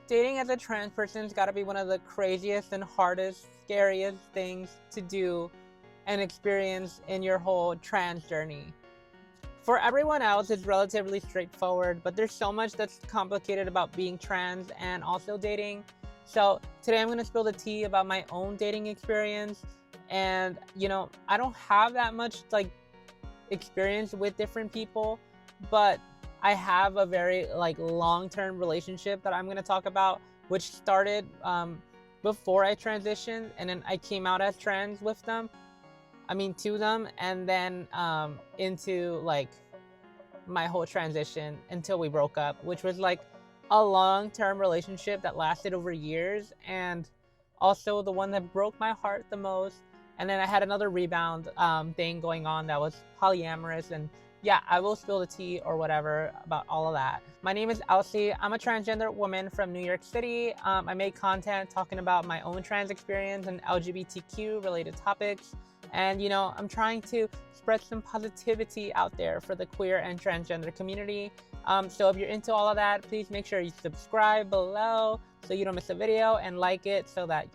Dating as a trans person's gotta be one of the craziest and hardest, scariest things to do and experience in your whole trans journey. For everyone else, it's relatively straightforward, but there's so much that's complicated about being trans and also dating. So today I'm gonna spill the tea about my own dating experience. And I don't have that much experience with different people, but I have a very long-term relationship that I'm gonna talk about, which started before I transitioned, and then I came out as trans with them. I mean, to them, and then into my whole transition until we broke up, which was a long-term relationship that lasted over years, and also the one that broke my heart the most. And then I had another rebound thing going on that was polyamorous, and yeah, I will spill the tea or whatever about all of that. My name is Elsie. I'm a transgender woman from New York City. I make content talking about my own trans experience and LGBTQ related topics. And I'm trying to spread some positivity out there for the queer and transgender community. So if you're into all of that, please make sure you subscribe below so you don't miss a video, and like it so that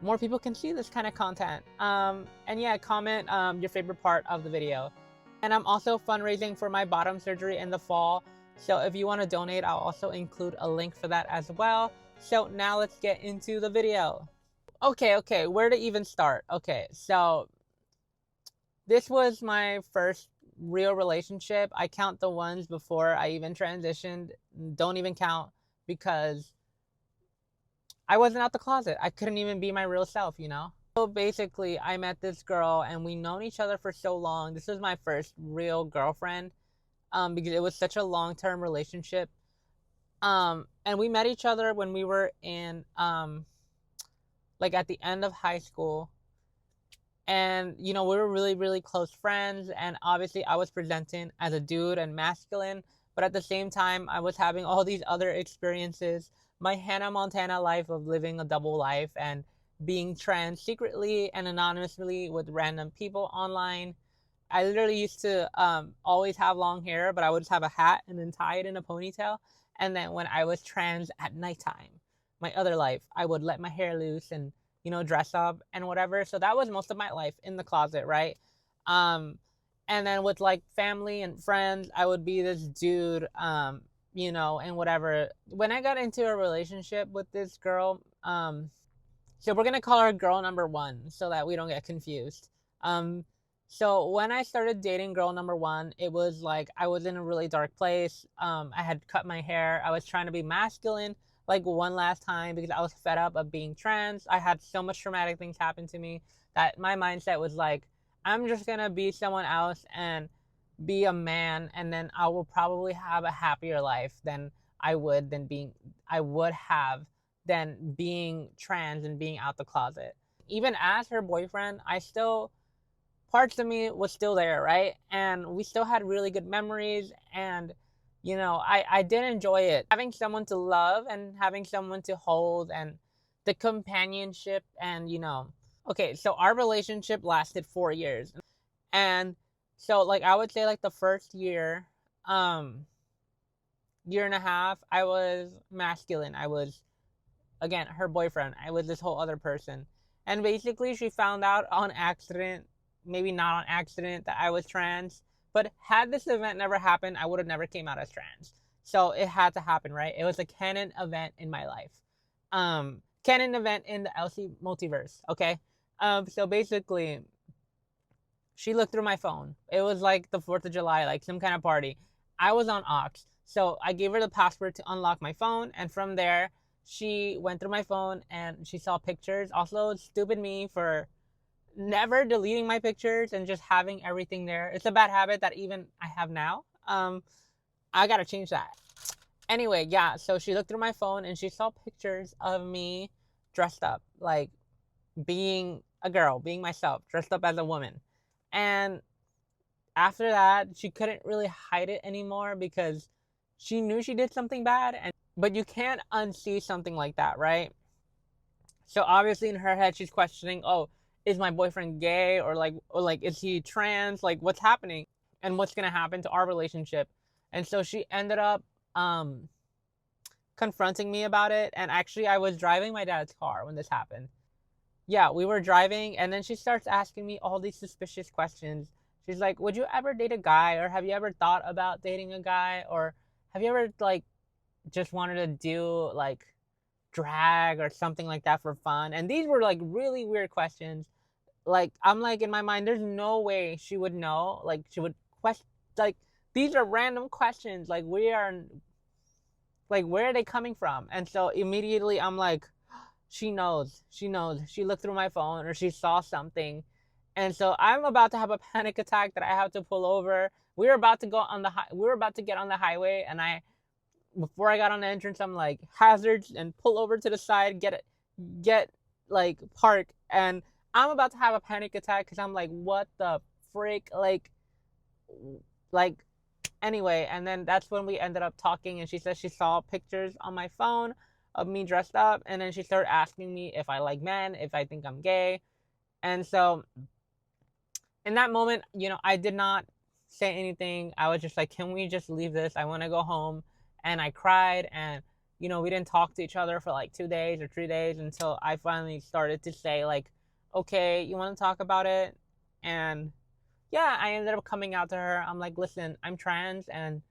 more people can see this kind of content. And yeah, comment your favorite part of the video. And I'm also fundraising for my bottom surgery in the fall. So if you want to donate, I'll also include a link for that as well. So now let's get into the video. Okay, where to even start? Okay, so this was my first real relationship. I count the ones before I even transitioned. Don't even count, because I wasn't out the closet. I couldn't even be my real self, So basically, I met this girl and we known each other for so long. This was my first real girlfriend, because it was such a long-term relationship. And we met each other when we were in at the end of high school. And we were really, really close friends, and obviously I was presenting as a dude and masculine, but at the same time I was having all these other experiences, my Hannah Montana life of living a double life and being trans secretly and anonymously with random people online. I literally used to always have long hair, but I would just have a hat and then tie it in a ponytail. And then when I was trans at nighttime, my other life, I would let my hair loose and dress up and whatever. So that was most of my life in the closet, right? And then with family and friends, I would be this dude, and whatever. When I got into a relationship with this girl, so we're gonna call her girl number one so that we don't get confused. So when I started dating girl number one, it was I was in a really dark place. I had cut my hair. I was trying to be masculine one last time because I was fed up of being trans. I had so much traumatic things happen to me that my mindset was I'm just gonna be someone else and be a man, and then I will probably have a happier life than I would have than being trans and being out the closet. Even as her boyfriend, parts of me was still there, right? And we still had really good memories, and I did enjoy it. Having someone to love and having someone to hold and the companionship and Okay, so our relationship lasted 4 years. And so I would say the first year, year and a half, I was masculine. I was, again, her boyfriend. I was this whole other person. And basically she found out on accident, maybe not on accident, that I was trans. But had this event never happened, I would have never came out as trans. So it had to happen, right? It was a canon event in my life. Canon event in the LC multiverse, okay? So basically, she looked through my phone. It was the 4th of July, some kind of party. I was on aux. So I gave her the password to unlock my phone, and from there, she went through my phone and she saw pictures. Also, stupid me for never deleting my pictures and just having everything there. It's a bad habit that even I have now. I gotta change that. Anyway, yeah, so she looked through my phone and she saw pictures of me dressed up, being a girl, being myself, dressed up as a woman. And after that, she couldn't really hide it anymore because she knew she did something bad. But you can't unsee something like that, right? So obviously in her head, she's questioning, oh, is my boyfriend gay, or is he trans? What's happening, and what's gonna happen to our relationship? And so she ended up confronting me about it. And actually, I was driving my dad's car when this happened. Yeah, we were driving, and then she starts asking me all these suspicious questions. She's like, would you ever date a guy, or have you ever thought about dating a guy, or have you ever like just wanted to do like drag or something like that for fun? And these were like really weird questions. Like, I'm like, in my mind, there's no way she would know. Like, she would question, like, these are random questions. Like, we are, like, where are they coming from? And so immediately I'm like, she knows. She knows. She looked through my phone, or she saw something. And so I'm about to have a panic attack that I have to pull over. We were about to go on the we were about to get on the highway, and before I got on the entrance, I'm like, hazards, and pull over to the side, get like park, and I'm about to have a panic attack because I'm like, what the frick, like anyway. And then that's when we ended up talking, and she said she saw pictures on my phone of me dressed up, and then she started asking me if I like men, if I think I'm gay. And so in that moment, I did not say anything. I was just like, can we just leave this? I want to go home. And I cried, and we didn't talk to each other for like 2 days or 3 days until I finally started to say, like, okay, you want to talk about it? And yeah, I ended up coming out to her. I'm like, listen, I'm trans, and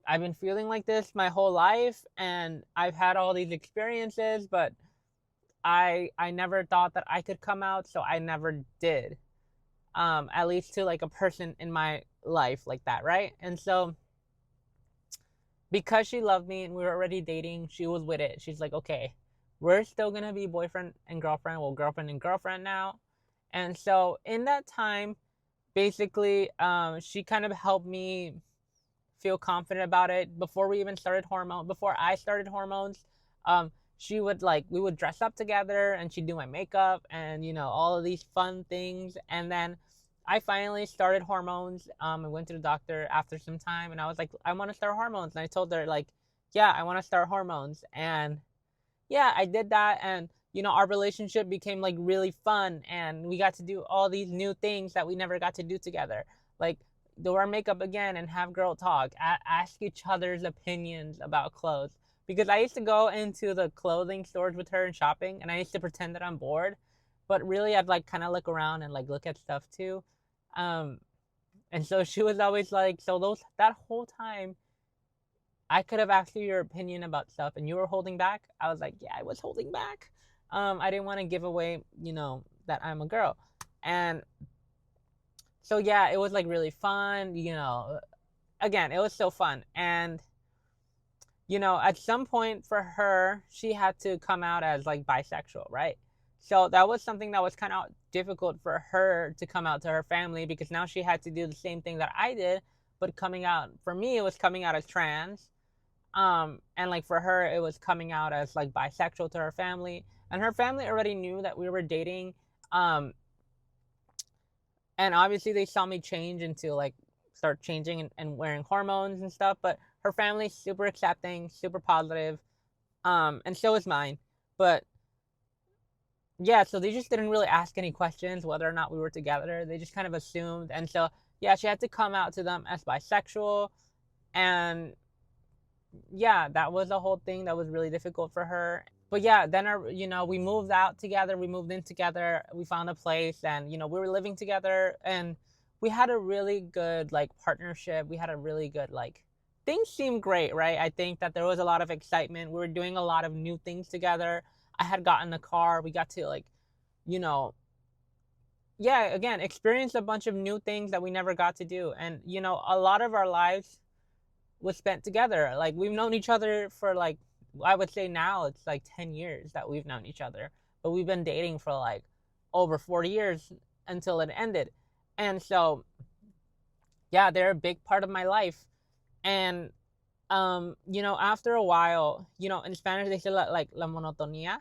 I've been feeling like this my whole life, and I've had all these experiences, but I never thought that I could come out, so I never did. At least to like a person in my life like that, right? And so because she loved me and we were already dating, she was with it. She's like, okay, we're still gonna be boyfriend and girlfriend. Well, girlfriend and girlfriend now. And so in that time, basically, she kind of helped me feel confident about it. Before I started hormones, she would we would dress up together, and she'd do my makeup, and all of these fun things. And then I finally started hormones. I went to the doctor after some time, and I was like, I want to start hormones. And I told her, like, yeah, I want to start hormones. And yeah, I did that. And our relationship became like really fun, and we got to do all these new things that we never got to do together, like do our makeup again and have girl talk, ask each other's opinions about clothes. Because I used to go into the clothing stores with her and shopping, and I used to pretend that I'm bored, but really I'd like kind of look around and like look at stuff too. And so she was always like, so that whole time I could have asked you your opinion about stuff, and you were holding back. I was like, yeah, I was holding back. I didn't want to give away, that I'm a girl. And so yeah, it was like really fun, again, it was so fun. And at some point for her, she had to come out as like bisexual, right? So that was something that was kind of difficult for her to come out to her family, because now she had to do the same thing that I did, but coming out, for me, it was coming out as trans. And like for her, it was coming out as like bisexual to her family, and her family already knew that we were dating. And obviously they saw me change into like start changing and wearing hormones and stuff, but her family's super accepting, super positive. And so is mine. But yeah, so they just didn't really ask any questions whether or not we were together. They just kind of assumed. And so yeah, she had to come out to them as bisexual. And yeah, that was a whole thing that was really difficult for her. But yeah, then we moved out together, we moved in together, we found a place, and we were living together, and we had a really good like partnership. We had a really good like, things seemed great, right? I think that there was a lot of excitement. We were doing a lot of new things together. I had gotten a car. We got to like, yeah, again, experience a bunch of new things that we never got to do. And a lot of our lives was spent together. Like, we've known each other for like, I would say now it's like 10 years that we've known each other, but we've been dating for like over 40 years until it ended. And so yeah, they're a big part of my life. And after a while, in Spanish they say like la monotonía,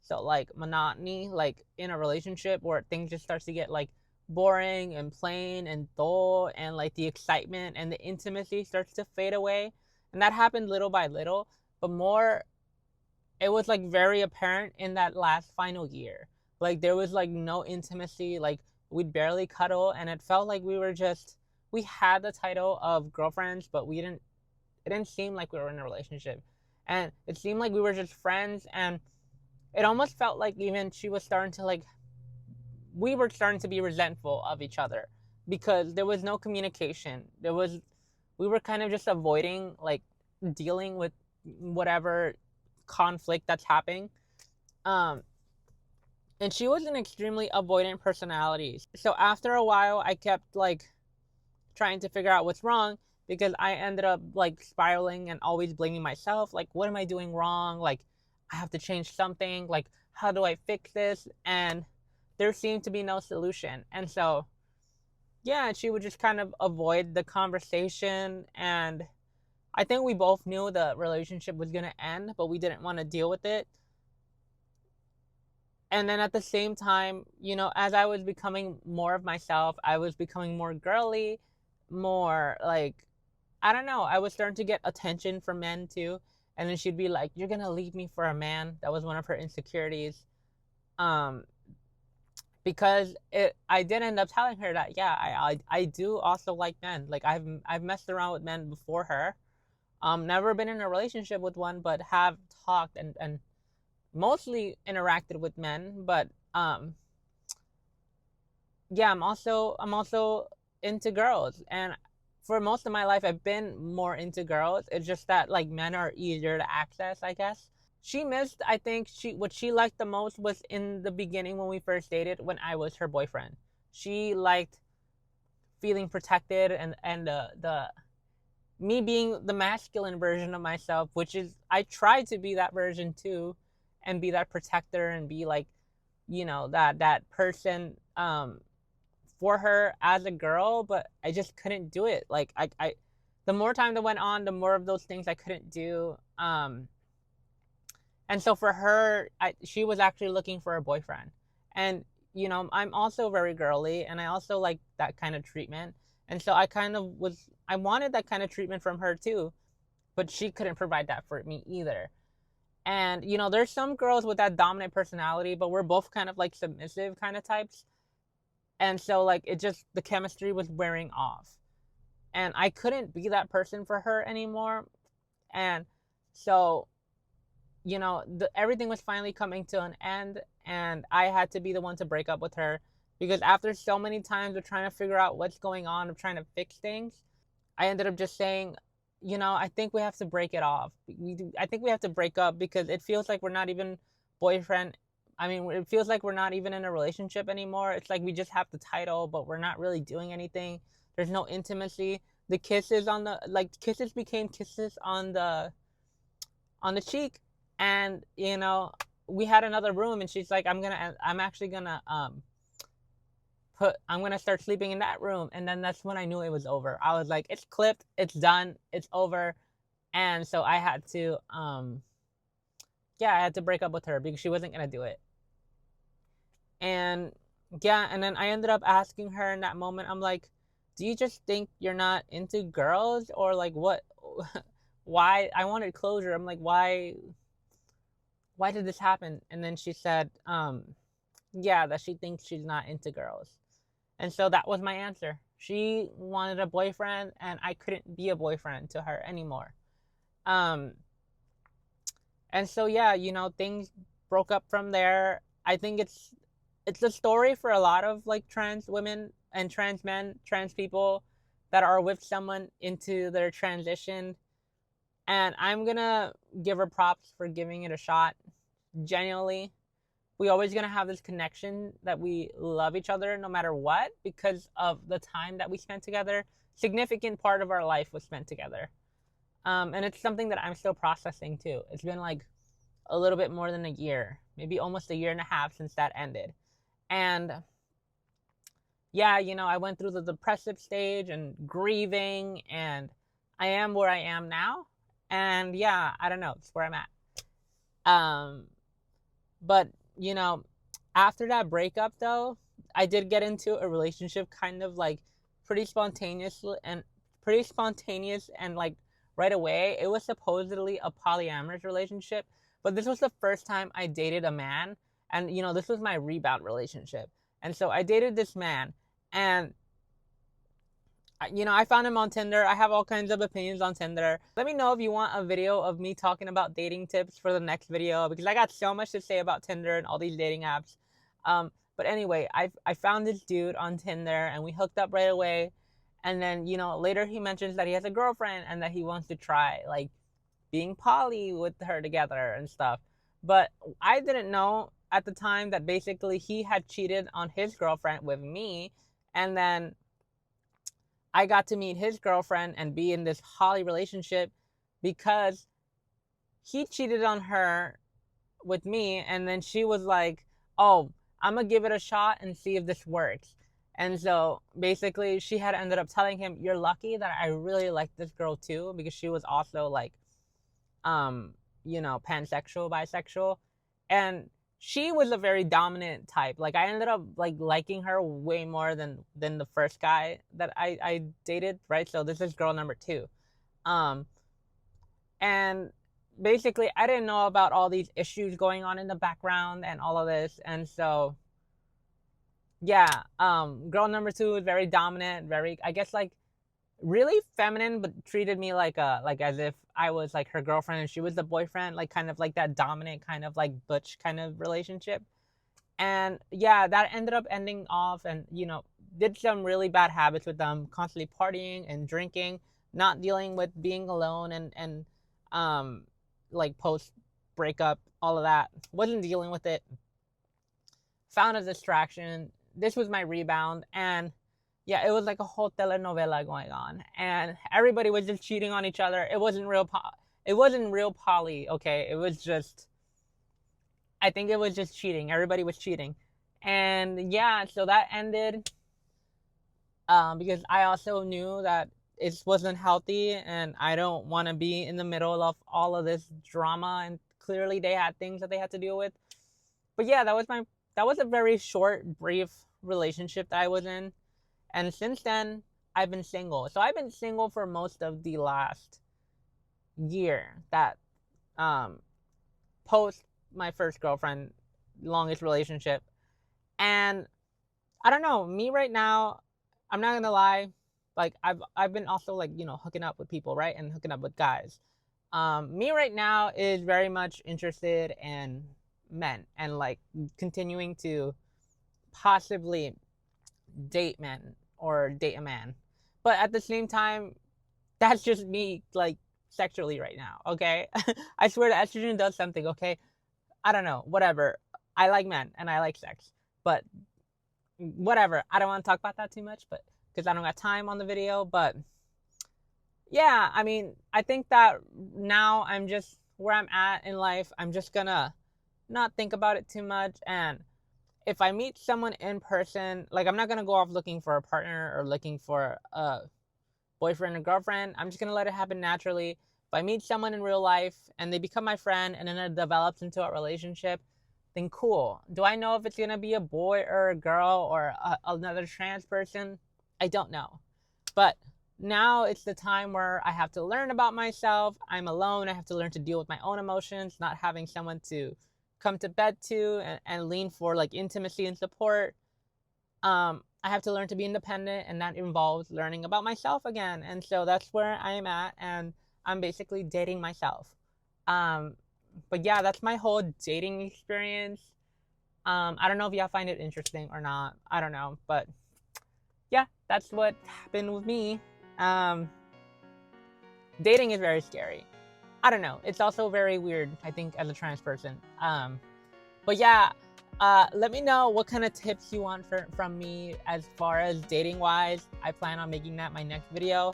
so like monotony, like in a relationship where things just starts to get like boring and plain and dull, and like the excitement and the intimacy starts to fade away. And that happened little by little, but more, it was like very apparent in that last final year. Like there was like no intimacy, like we'd barely cuddle, and it felt like we had the title of girlfriends, but it didn't seem like we were in a relationship. And it seemed like we were just friends, and it almost felt like even she was starting to like, we were starting to be resentful of each other because there was no communication. We were kind of just avoiding like dealing with whatever conflict that's happening. Um, and she was an extremely avoidant personality. So after a while, I kept like trying to figure out what's wrong, because I ended up like spiraling and always blaming myself. Like, what am I doing wrong? Like, I have to change something. Like, how do I fix this? And there seemed to be no solution. And so, yeah, she would just kind of avoid the conversation. And I think we both knew the relationship was going to end, but we didn't want to deal with it. And then at the same time, as I was becoming more of myself, I was becoming more girly, more like, I don't know, I was starting to get attention from men too. And then she'd be like, "You're gonna leave me for a man." That was one of her insecurities. Um, because I did end up telling her that, yeah, I do also like men. Like, I've messed around with men before her. Never been in a relationship with one, but have talked and mostly interacted with men. But yeah, I'm also into girls, and for most of my life I've been more into girls. It's just that like men are easier to access, I guess. She missed, I think, what she liked the most was in the beginning when we first dated, when I was her boyfriend. She liked feeling protected, and the me being the masculine version of myself, which is, I tried to be that version too, and be that protector, and be like, that person for her as a girl, but I just couldn't do it. Like, I the more time that went on, the more of those things I couldn't do. And so for her, she was actually looking for a boyfriend. And, I'm also very girly, and I also like that kind of treatment. And so I wanted that kind of treatment from her too, but she couldn't provide that for me either. And, there's some girls with that dominant personality, but we're both kind of like submissive kind of types. And so, like, the chemistry was wearing off. And I couldn't be that person for her anymore. And so, everything was finally coming to an end, and I had to be the one to break up with her, because after so many times of trying to figure out what's going on, of trying to fix things, I ended up just saying, I think we have to break it off. I think we have to break up, because it feels like we're not even boyfriend. I mean, it feels like we're not even in a relationship anymore. It's like we just have the title, but we're not really doing anything. There's no intimacy. The kisses became kisses on the cheek, and we had another room, and she's like, I'm actually gonna I'm gonna start sleeping in that room. And then that's when I knew it was over. I was like, it's clipped, it's done, it's over. And so I had to I had to break up with her, because she wasn't gonna do it. And yeah, and then I ended up asking her in that moment, I'm like, do you just think you're not into girls, or like what? Why? I wanted closure. I'm like, why did this happen? And then she said, yeah, that she thinks she's not into girls. And so that was my answer. She wanted a boyfriend, and I couldn't be a boyfriend to her anymore. And so, yeah, things broke up from there. I think it's a story for a lot of like trans women and trans men, trans people that are with someone into their transition. And I'm gonna give her props for giving it a shot. Genuinely, we always gonna have this connection that we love each other no matter what, because of the time that we spent together. Significant part of our life was spent together. And it's something that I'm still processing too. It's been like a little bit more than a year, maybe almost a year and a half since that ended. And yeah, I went through the depressive stage and grieving, and I am where I am now. And yeah, I don't know, it's where I'm at. But after that breakup though, I did get into a relationship kind of like pretty spontaneous, and like right away. It was supposedly a polyamorous relationship, but this was the first time I dated a man, and this was my rebound relationship. And so I dated this man, and I found him on Tinder. I have all kinds of opinions on Tinder. Let me know if you want a video of me talking about dating tips for the next video, because I got so much to say about Tinder and all these dating apps. But anyway, I found this dude on Tinder and we hooked up right away. And then, later he mentions that he has a girlfriend and that he wants to try like being poly with her together and stuff. But I didn't know at the time that basically he had cheated on his girlfriend with me, and then I got to meet his girlfriend and be in this poly relationship because he cheated on her with me, and then she was like, "Oh, I'm gonna give it a shot and see if this works." And so basically, she had ended up telling him, "You're lucky that I really like this girl too," because she was also like, pansexual, bisexual, and she was a very dominant type. Like I ended up like liking her way more than the first guy that I dated, right? So this is girl number 2. And basically I didn't know about all these issues going on in the background and all of this. And so yeah, girl number 2 is very dominant, very, I guess, like really feminine, but treated me like as if I was like her girlfriend and she was the boyfriend, like kind of like that dominant kind of like butch kind of relationship. And yeah, that ended up ending off, and did some really bad habits with them, constantly partying and drinking, not dealing with being alone, and like post breakup, all of that, wasn't dealing with it, found a distraction. This was my rebound, and yeah, it was like a whole telenovela going on, and everybody was just cheating on each other. It wasn't real poly, okay? It was just, I think it was just cheating. Everybody was cheating. And yeah, so that ended because I also knew that it wasn't healthy, and I don't want to be in the middle of all of this drama, and clearly they had things that they had to deal with. But yeah, that was a very short, brief relationship that I was in. And since then, I've been single. So I've been single for most of the last year, that post my first girlfriend, longest relationship. And I don't know, me right now, I'm not gonna lie, like I've been also like, hooking up with people, right? And hooking up with guys. Me right now is very much interested in men, and like continuing to possibly date men or date a man. But at the same time, that's just me like sexually right now, okay? I swear that estrogen does something, okay? I don't know, whatever. I like men and I like sex, but whatever. I don't want to talk about that too much, but because I don't got time on the video. But yeah, I mean, I think that now I'm just where I'm at in life. I'm just gonna not think about it too much, and if I meet someone in person, like I'm not gonna go off looking for a partner or looking for a boyfriend or girlfriend. I'm just gonna let it happen naturally. If I meet someone in real life and they become my friend and then it develops into a relationship, then cool. Do I know if it's gonna be a boy or a girl or another trans person? I don't know. But now it's the time where I have to learn about myself. I'm alone. I have to learn to deal with my own emotions, not having someone to come to bed to and lean for like intimacy and support. I have to learn to be independent, and that involves learning about myself again. And so that's where I am at, and I'm basically dating myself. But yeah, that's my whole dating experience. I don't know if y'all find it interesting or not. I don't know, but yeah, that's what happened with me. Dating is very scary. I don't know. It's also very weird, I think, as a trans person. But yeah, let me know what kind of tips you want from me as far as dating wise. I plan on making that my next video.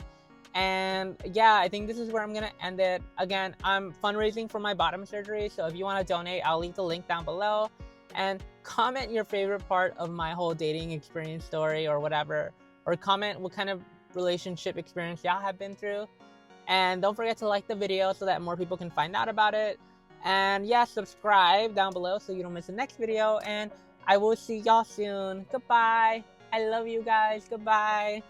And yeah, I think this is where I'm going to end it. Again, I'm fundraising for my bottom surgery. So if you want to donate, I'll leave the link down below. And comment your favorite part of my whole dating experience story or whatever. Or comment what kind of relationship experience y'all have been through. And don't forget to like the video so that more people can find out about it. And yeah, subscribe down below so you don't miss the next video. And I will see y'all soon. Goodbye. I love you guys. Goodbye.